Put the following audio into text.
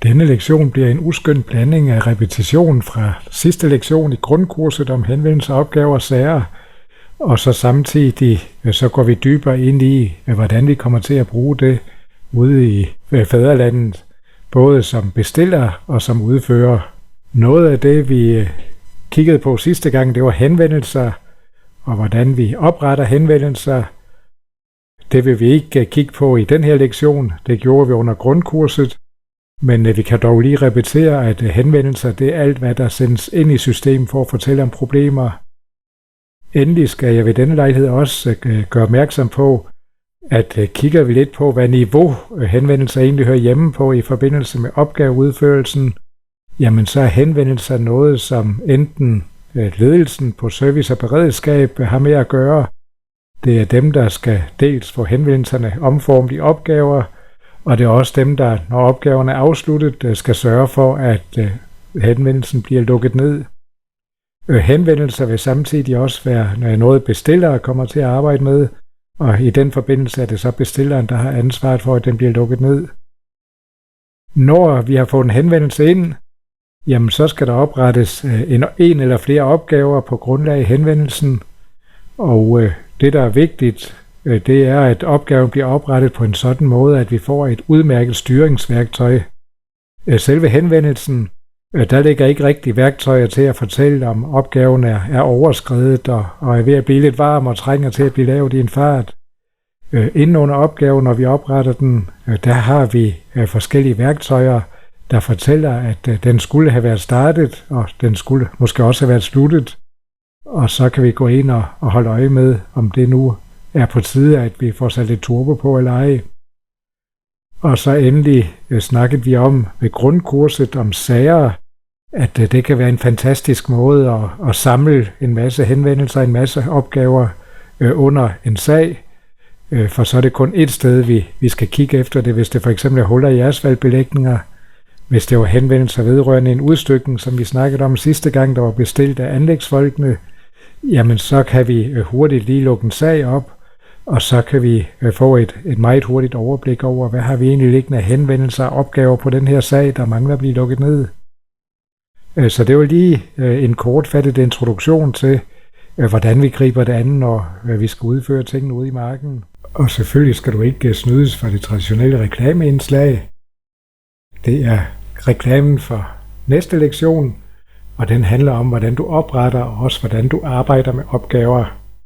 Denne lektion bliver en uskøn blanding af repetition fra sidste lektion i grundkurset om henvendelser, opgaver og sager, og så samtidig så går vi dybere ind i, hvordan vi kommer til at bruge det ude i fædrelandet, både som bestiller og som udfører. Noget af det, vi kiggede på sidste gang, det var henvendelser, og hvordan vi opretter henvendelser. Det vil vi ikke kigge på i den her lektion. Det gjorde vi under grundkurset. Men vi kan dog lige repetere, at henvendelser, det er alt, hvad der sendes ind i systemet for at fortælle om problemer. Endelig skal jeg ved denne lejlighed også gøre opmærksom på, at kigger vi lidt på, hvad niveau henvendelser egentlig hører hjemme på i forbindelse med opgaveudførelsen, jamen så er henvendelser noget, som enten ledelsen på service og beredskab har med at gøre. Det er dem, der skal dels få henvendelserne omformet i opgaver, og det er også dem, der, når opgaverne er afsluttet, skal sørge for, at henvendelsen bliver lukket ned. Henvendelser vil samtidig også være noget, bestillere kommer til at arbejde med, og i den forbindelse er det så bestilleren, der har ansvaret for, at den bliver lukket ned. Når vi har fået en henvendelse ind, jamen så skal der oprettes en eller flere opgaver på grundlag af henvendelsen, og det, der er vigtigt, det er, at opgaven bliver oprettet på en sådan måde, at vi får et udmærket styringsværktøj. Selve henvendelsen, der ligger ikke rigtig værktøjer til at fortælle, om opgaven er overskredet og er ved at blive lidt varm og trænger til at blive lavet i en fart. Inden under opgaven, når vi opretter den, der har vi forskellige værktøjer, der fortæller, at den skulle have været startet, og den skulle måske også have været sluttet. Og så kan vi gå ind og holde øje med, om det nu er på tide, at vi får sat lidt turbo på eller ej. Og så endelig snakkede vi om ved grundkurset om sager, at det kan være en fantastisk måde at samle en masse henvendelser, en masse opgaver under en sag. For så er det kun et sted, vi skal kigge efter det, hvis det for eksempel er huller i asfaltbelægninger. Hvis det var henvendelser vedrørende en udstykning, som vi snakkede om sidste gang, der var bestilt af anlægsfolkene, jamen så kan vi hurtigt lige lukke en sag op, og så kan vi få et meget hurtigt overblik over, hvad har vi egentlig liggende af henvendelser og opgaver på den her sag, der mangler at blive lukket ned. Så det var lige en kortfattet introduktion til, hvordan vi griber det an, når vi skal udføre tingene ude i marken. Og selvfølgelig skal du ikke snydes for det traditionelle reklameindslag. Det er reklamen for næste lektion, og den handler om, hvordan du opretter og også hvordan du arbejder med opgaver.